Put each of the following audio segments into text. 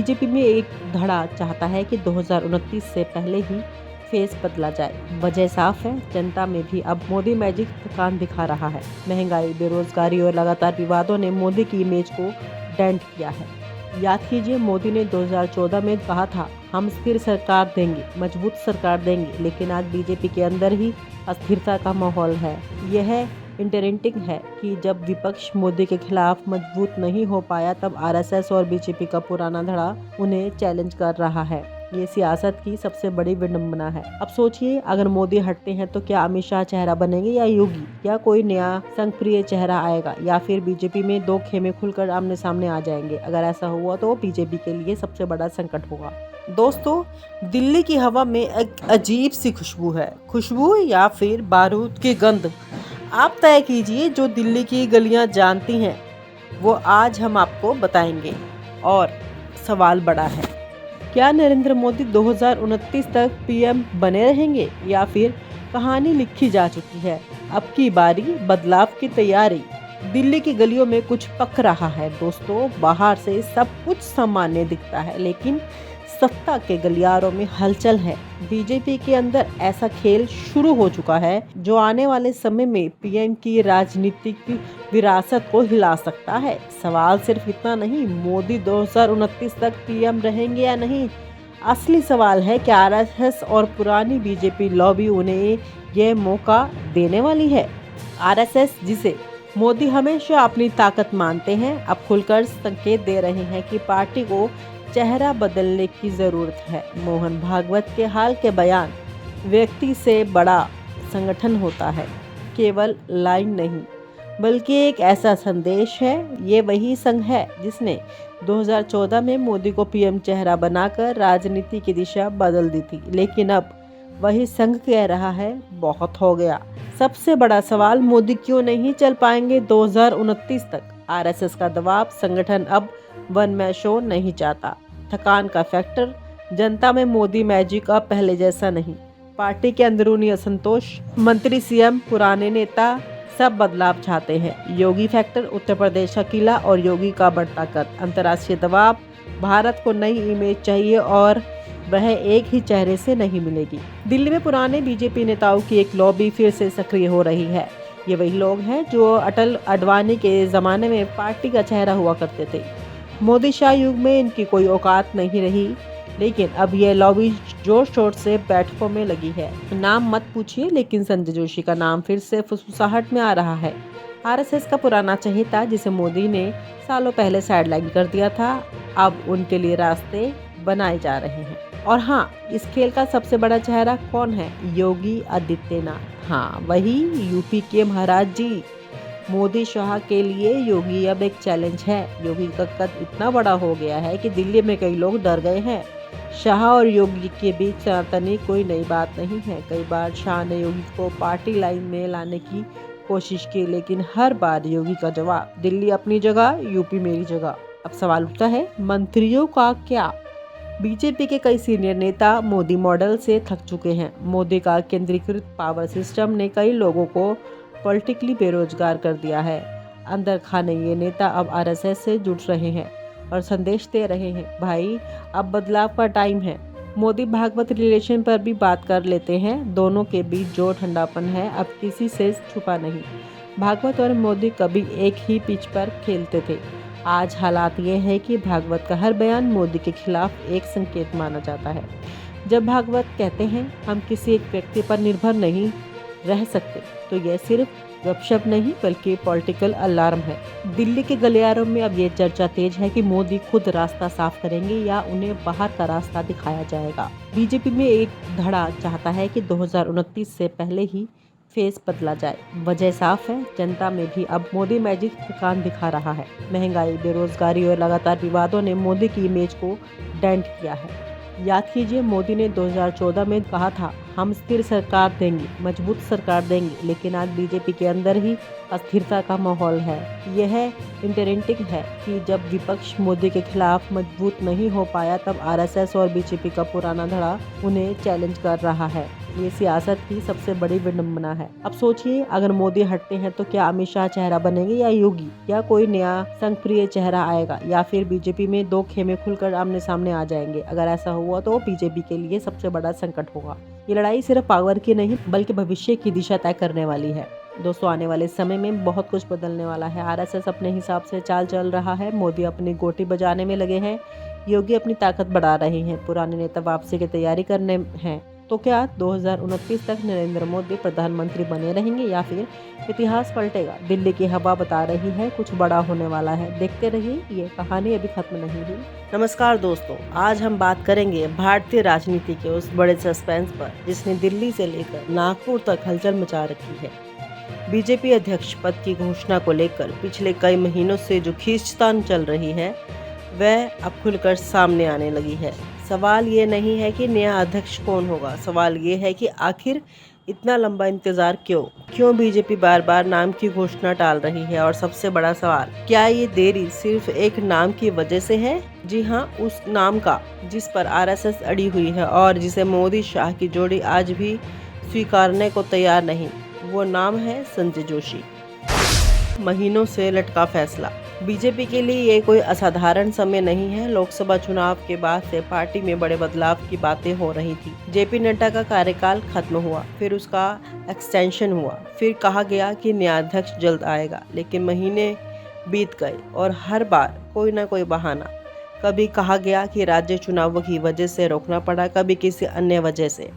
BJP में एक धड़ा चाहता है कि 2029 से पहले ही फेस बदला जाए। वजह साफ है, जनता में भी अब मोदी मैजिक थकान दिखा रहा है। महंगाई, बेरोजगारी और लगातार विवादों ने मोदी की इमेज को डेंट किया है। याद कीजिए, मोदी ने 2014 में कहा था, हम स्थिर सरकार देंगे, मजबूत सरकार देंगे, लेकिन आज बीजेपी के अंदर ही अस्थिरता का माहौल है। यह इंटरेस्टिंग है कि जब विपक्ष मोदी के खिलाफ मजबूत नहीं हो पाया, तब आरएसएस और बीजेपी का पुराना धड़ा उन्हें चैलेंज कर रहा है। ये सियासत की सबसे बड़ी विडंबना है। अब सोचिए, अगर मोदी हटते हैं तो क्या अमित शाह चेहरा बनेंगे या योगी, या कोई नया संघप्रिय चेहरा आएगा, या फिर बीजेपी में दो खेमे खुलकर आमने सामने आ जाएंगे। अगर ऐसा हुआ तो बीजेपी के लिए सबसे बड़ा संकट होगा। दोस्तों, दिल्ली की हवा में एक अजीब सी खुशबू है। खुशबू या फिर बारूद की गंध, आप तय कीजिए। जो दिल्ली की गलियां जानती हैं वो आज हम आपको बताएंगे। और सवाल बड़ा है, क्या नरेंद्र मोदी 2029 तक पीएम बने रहेंगे, या फिर कहानी लिखी जा चुकी है? अब की बारी बदलाव की तैयारी। दिल्ली की गलियों में कुछ पक रहा है दोस्तों। बाहर से सब कुछ सामान्य दिखता है, लेकिन सत्ता के गलियारों में हलचल है। बीजेपी के अंदर ऐसा खेल शुरू हो चुका है जो आने वाले समय में पीएम की राजनीतिक विरासत को हिला सकता है। सवाल सिर्फ इतना नहीं, मोदी 2029 तक पीएम रहेंगे या नहीं। असली सवाल है कि आरएसएस और पुरानी बीजेपी लॉबी उन्हें यह मौका देने वाली है। आरएसएस, जिसे मोदी हमेशा अपनी ताकत मानते हैं, अब खुलकर संकेत दे रहे हैं कि पार्टी को चेहरा बदलने की जरूरत है। मोहन भागवत के हाल के बयान, व्यक्ति से बड़ा संगठन होता है, केवल लाइन नहीं बल्कि एक ऐसा संदेश है। ये वही संघ है जिसने 2014 में मोदी को पीएम चेहरा बनाकर राजनीति की दिशा बदल दी थी, लेकिन अब वही संघ कह रहा है, बहुत हो गया। सबसे बड़ा सवाल, मोदी क्यों नहीं चल पाएंगे 2029 तक? आरएसएस का दबाव, संगठन अब वन मैन शो नहीं चाहता। थकान का फैक्टर, जनता में मोदी मैजिक अब पहले जैसा नहीं। पार्टी के अंदरूनी असंतोष, मंत्री, सीएम, पुराने नेता सब बदलाव चाहते हैं। योगी फैक्टर, उत्तर प्रदेश का किला और योगी का बढ़ता कद। अंतर्राष्ट्रीय दबाव, भारत को नई इमेज चाहिए और वह एक ही चेहरे से नहीं मिलेगी। दिल्ली में पुराने बीजेपी नेताओं की एक लॉबी फिर से सक्रिय हो रही है। ये वही लोग हैं जो अटल अडवाणी के जमाने में पार्टी का चेहरा हुआ करते थे। मोदी शाह युग में इनकी कोई औकात नहीं रही, लेकिन अब यह लॉबी जोर शोर से बैठकों में लगी है। नाम मत पूछिए, लेकिन संजय जोशी का नाम फिर से फुसफुसाहट में आ रहा है। आरएसएस का पुराना चहेता, जिसे मोदी ने सालों पहले साइडलाइन कर दिया था, अब उनके लिए रास्ते बनाए जा रहे हैं। और हाँ, इस खेल का सबसे बड़ा चेहरा कौन है? योगी आदित्यनाथ। हाँ, वही यूपी के महाराज जी। मोदी शाह के लिए योगी अब एक चैलेंज है। योगी का कद इतना बड़ा हो गया है कि दिल्ली में कई लोग डर गए हैं। शाह और योगी के बीच सनातनी कोई नई बात नहीं है। कई बार शाह ने योगी को पार्टी लाइन में लाने की कोशिश की, लेकिन हर बार योगी का जवाब, दिल्ली अपनी जगह, यूपी मेरी जगह। अब सवाल उठता है, मंत्रियों का क्या? बीजेपी के कई सीनियर नेता मोदी मॉडल से थक चुके हैं। मोदी का केंद्रीकृत पावर सिस्टम ने कई लोगों को पॉलिटिकली बेरोजगार कर दिया है। अंदर खाने ये नेता अब आरएसएस से जुड़ रहे हैं और संदेश दे रहे हैं, भाई अब बदलाव का टाइम है। मोदी भागवत रिलेशन पर भी बात कर लेते हैं। दोनों के बीच जो ठंडापन है अब किसी से छुपा नहीं। भागवत और मोदी कभी एक ही पिच पर खेलते थे। आज हालात ये है कि भागवत का हर बयान मोदी के खिलाफ एक संकेत माना जाता है। जब भागवत कहते हैं, हम किसी एक व्यक्ति पर निर्भर नहीं रह सकते, तो यह सिर्फ गपशप नहीं बल्कि पॉलिटिकल अलार्म है। दिल्ली के गलियारों में अब ये चर्चा तेज है कि मोदी खुद रास्ता साफ करेंगे या उन्हें बाहर का रास्ता दिखाया जाएगा। बीजेपी में एक धड़ा चाहता है कि 2029 से पहले ही फेस बदला जाए। वजह साफ है, जनता में भी अब मोदी मैजिक थकान दिखा रहा है। महंगाई, बेरोजगारी और लगातार विवादों ने मोदी की इमेज को डेंट किया है। याद कीजिए, मोदी ने 2014 में कहा था, हम स्थिर सरकार देंगे, मजबूत सरकार देंगे, लेकिन आज बीजेपी के अंदर ही अस्थिरता का माहौल है। यह इंटरेस्टिंग है कि जब विपक्ष मोदी के खिलाफ मजबूत नहीं हो पाया, तब आरएसएस और बीजेपी का पुराना धड़ा उन्हें चैलेंज कर रहा है। ये सियासत की सबसे बड़ी विडंबना है। अब सोचिए, अगर मोदी हटते हैं तो क्या अमित शाह चेहरा बनेंगे या योगी, या कोई नया संघप्रिय चेहरा आएगा, या फिर बीजेपी में दो खेमे खुलकर आमने सामने आ जाएंगे। अगर ऐसा हुआ तो बीजेपी के लिए सबसे बड़ा संकट होगा। ये लड़ाई सिर्फ पावर की नहीं बल्कि भविष्य की दिशा तय करने वाली है। दोस्तों, आने वाले समय में बहुत कुछ बदलने वाला है। आरएसएस अपने हिसाब से चाल चल रहा है, मोदी अपनी गोटी बजाने में लगे हैं, योगी अपनी ताकत बढ़ा रहे हैं, पुराने नेता वापसी की तैयारी करने हैं। तो क्या 2029 तक नरेंद्र मोदी प्रधानमंत्री बने रहेंगे या फिर इतिहास पलटेगा? दिल्ली की हवा बता रही है कुछ बड़ा होने वाला है। देखते रहिए, ये कहानी अभी खत्म नहीं हुई। नमस्कार दोस्तों, आज हम बात करेंगे भारतीय राजनीति के उस बड़े सस्पेंस पर जिसने दिल्ली से लेकर नागपुर तक हलचल मचा रखी है। बीजेपी अध्यक्ष पद की घोषणा को लेकर पिछले कई महीनों से जो खींचतान चल रही है वह अब खुलकर सामने आने लगी है। सवाल ये नहीं है कि नया अध्यक्ष कौन होगा, सवाल ये है कि आखिर इतना लंबा इंतजार क्यों बीजेपी बार बार नाम की घोषणा टाल रही है। और सबसे बड़ा सवाल, क्या ये देरी सिर्फ एक नाम की वजह से है? जी हाँ, उस नाम का जिस पर आरएसएस अड़ी हुई है और जिसे मोदी शाह की जोड़ी आज भी स्वीकारने को तैयार नहीं। वो नाम है संजय जोशी। महीनों से लटका फैसला। बीजेपी के लिए ये कोई असाधारण समय नहीं है। लोकसभा चुनाव के बाद से पार्टी में बड़े बदलाव की बातें हो रही थी। जेपी नड्डा का कार्यकाल खत्म हुआ, फिर उसका एक्सटेंशन हुआ, फिर कहा गया कि नया अध्यक्ष जल्द आएगा। लेकिन महीने बीत गए और हर बार कोई ना कोई बहाना। कभी कहा गया कि राज्य चुनावों की वजह से रोकना पड़ा, कभी किसी अन्य वजह से।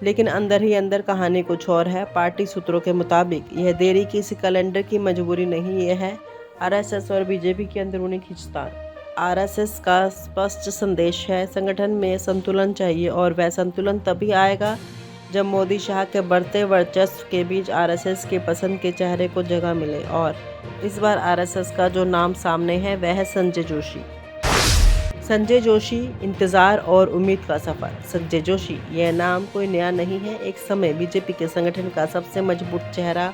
लेकिन अंदर ही अंदर कहानी कुछ और है। पार्टी सूत्रों के मुताबिक यह देरी किसी कैलेंडर की मजबूरी नहीं, यह है आरएसएस और बीजेपी की अंदरूनी खींचतान। आरएसएस का स्पष्ट संदेश है, संगठन में संतुलन चाहिए और वह संतुलन तभी आएगा जब मोदी शाह के बढ़ते वर्चस्व के बीच आरएसएस के पसंद के चेहरे को जगह मिले। और इस बार आरएसएस का जो नाम सामने है वह है संजय जोशी। संजय जोशी, इंतजार और उम्मीद का सफर। संजय जोशी, यह नाम कोई नया नहीं है। एक समय बीजेपी के संगठन का सबसे मजबूत चेहरा,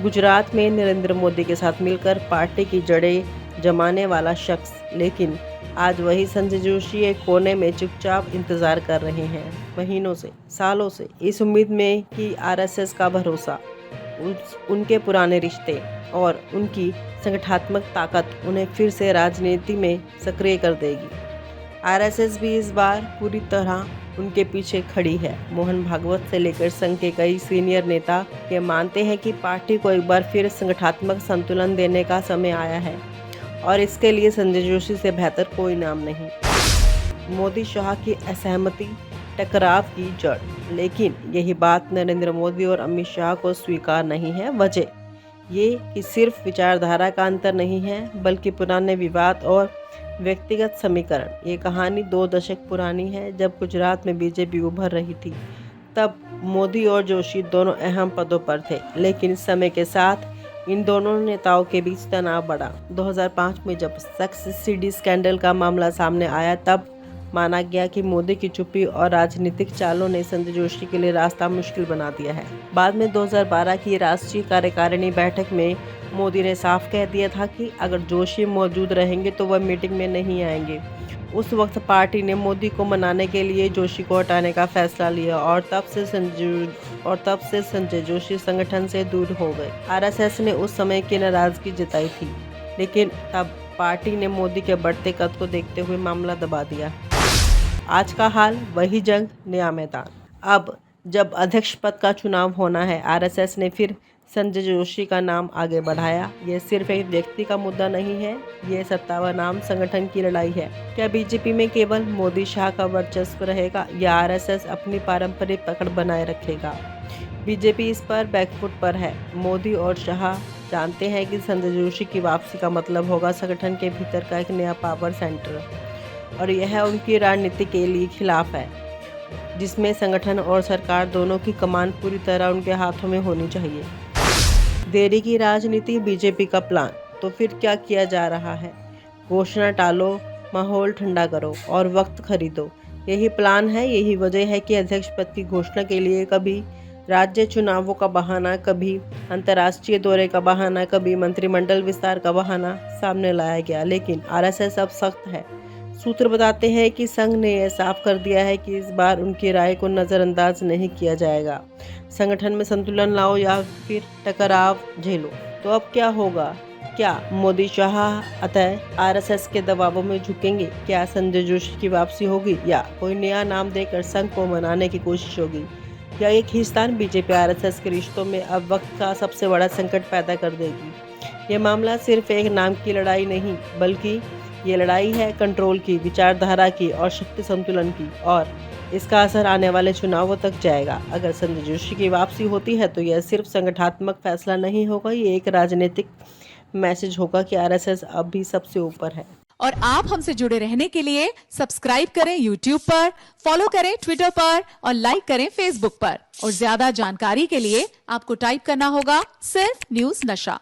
गुजरात में नरेंद्र मोदी के साथ मिलकर पार्टी की जड़ें जमाने वाला शख्स। लेकिन आज वही संजय जोशी एक कोने में चुपचाप इंतजार कर रहे हैं, महीनों से, सालों से, इस उम्मीद में कि आरएसएस का भरोसा, उनके पुराने रिश्ते और उनकी संगठनात्मक ताकत उन्हें फिर से राजनीति में सक्रिय कर देगी। आरएसएस भी इस बार पूरी तरह उनके पीछे खड़ी है। मोहन भागवत से लेकर संघ के कई सीनियर नेता ये मानते हैं कि पार्टी को एक बार फिर संगठनात्मक संतुलन देने का समय आया है और इसके लिए संजय जोशी से बेहतर कोई नाम नहीं। मोदी शाह की असहमति, टकराव की जड़। लेकिन यही बात नरेंद्र मोदी और अमित शाह को स्वीकार नहीं है। वजह ये कि सिर्फ विचारधारा का अंतर नहीं है बल्कि पुराने विवाद और व्यक्तिगत समीकरण। ये कहानी 2 दशक पुरानी है। जब गुजरात में बीजेपी उभर रही थी तब मोदी और जोशी दोनों अहम पदों पर थे। लेकिन समय के साथ इन दोनों नेताओं के बीच तनाव बढ़ा। 2005 में जब सेक्स सीडी स्कैंडल का मामला सामने आया तब माना गया कि मोदी की चुप्पी और राजनीतिक चालों ने संजय जोशी के लिए रास्ता मुश्किल बना दिया है। बाद में 2012 की राष्ट्रीय कार्यकारिणी बैठक में मोदी ने साफ कह दिया था कि अगर जोशी मौजूद रहेंगे तो वह मीटिंग में नहीं आएंगे। उस वक्त पार्टी ने मोदी को मनाने के लिए जोशी को हटाने का फैसला लिया और तब से संजय जोशी संगठन से दूर हो गए। आरएसएस ने उस समय की नाराजगी जताई थी, लेकिन तब पार्टी ने मोदी के बढ़ते कद को देखते हुए मामला दबा दिया। आज का हाल वही जंग, नया मैदान। अब जब अध्यक्ष पद का चुनाव होना है, आरएसएस ने फिर संजय जोशी का नाम आगे बढ़ाया। ये सिर्फ एक व्यक्ति का मुद्दा नहीं है, ये सत्ता बनाम संगठन की लड़ाई है। क्या बीजेपी में केवल मोदी शाह का वर्चस्व रहेगा या आरएसएस अपनी पारंपरिक पकड़ बनाए रखेगा? बीजेपी इस पर बैकफुट पर है। मोदी और शाह जानते हैं कि संजय जोशी की वापसी का मतलब होगा संगठन के भीतर का एक नया पावर सेंटर, और यह उनकी रणनीति के लिए खिलाफ है जिसमें संगठन और सरकार दोनों की कमान पूरी तरह उनके हाथों में होनी चाहिए। देरी की राजनीति, बीजेपी का प्लान। तो फिर क्या किया जा रहा है? घोषणा टालो, माहौल ठंडा करो और वक्त खरीदो। यही प्लान है। यही वजह है कि अध्यक्ष पद की घोषणा के लिए कभी राज्य चुनावों का बहाना, कभी अंतर्राष्ट्रीय दौरे का बहाना, कभी मंत्रिमंडल विस्तार का बहाना सामने लाया गया। लेकिन आरएसएस अब सख्त है। सूत्र बताते हैं कि संघ ने यह साफ कर दिया है कि इस बार उनकी राय को नज़रअंदाज नहीं किया जाएगा। संगठन में संतुलन लाओ या फिर टकराव झेलो। तो अब क्या होगा? क्या मोदी शाह अतः आरएसएस के दबावों में झुकेंगे? क्या संजय जोशी की वापसी होगी या कोई नया नाम देकर संघ को मनाने की कोशिश होगी? या ये खींचतान बीजेपी आरएसएस के रिश्तों में अब वक्त का सबसे बड़ा संकट पैदा कर देगी? ये मामला सिर्फ एक नाम की लड़ाई नहीं, बल्कि ये लड़ाई है कंट्रोल की, विचारधारा की और शक्ति संतुलन की, और इसका असर आने वाले चुनावों तक जाएगा। अगर संजय जोशी की वापसी होती है तो यह सिर्फ संगठनात्मक फैसला नहीं होगा, ये एक राजनीतिक मैसेज होगा कि आरएसएस अब भी सबसे ऊपर है। और आप हमसे जुड़े रहने के लिए सब्सक्राइब करें YouTube पर, फॉलो करें Twitter पर और लाइक करें Facebook पर। और ज्यादा जानकारी के लिए आपको टाइप करना होगा सिर्फ न्यूज़ नशा।